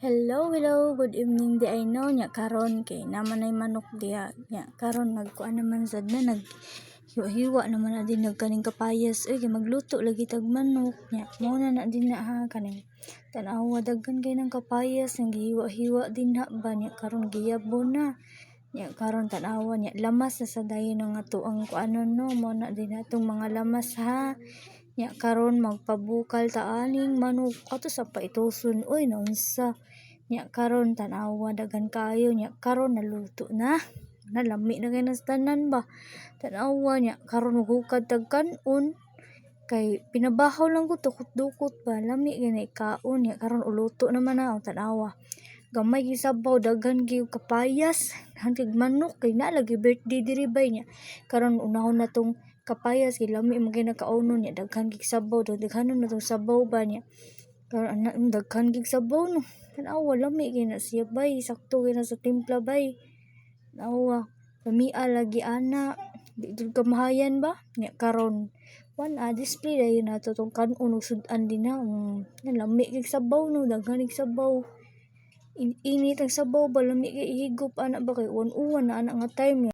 Hello, good evening di ay no nya karon kay naman ay manok diha nya karon nagkuan naman sad na hiwa naman na din nagkaning kapayas kay magluto lagi tag manok nya mao na din na ha kaning tan-awa daghan kay ng kapayas ang gihiwa-hiwa din na ba nya karon giyabo na nya karon tan-awa nya lamas na sa dayon nga tuang kuanon no mao na din atong mga lamas ha. Nya karon magpabukal ta aning manok ato sa paitoson oy naunsa nya karon tan-awa daghan kaayo nya karon naluto na nalami na kay nas tanan ba tan-awa nya karon maghukad tag kan-on kay pinabahaw lang ko tukot-dukot ba lami gani kaon nya karon uluto naman na tan-awa gamay gisabaw daghan gyud kapayas hangtod manok kay na lagi birthday diri bay nya karon unahon na tong kapayas kay lami man kay nakaonon nya daghan gyud sabaw daghanon na tong sabaw ba nya karon ana daghan gyud sabaw no tan-awa lami kay na siya bay sakto kay na sa timpla bay tan-awa lamia lagi ana di jud kamahayan ba nya karon display dayon nato tong kan-on ug sud-an din na lami gyud sabaw no daghan gyud sabaw init ang sabaw ba lami kay ihigop ana ba kay uwan-uwan na ana nga time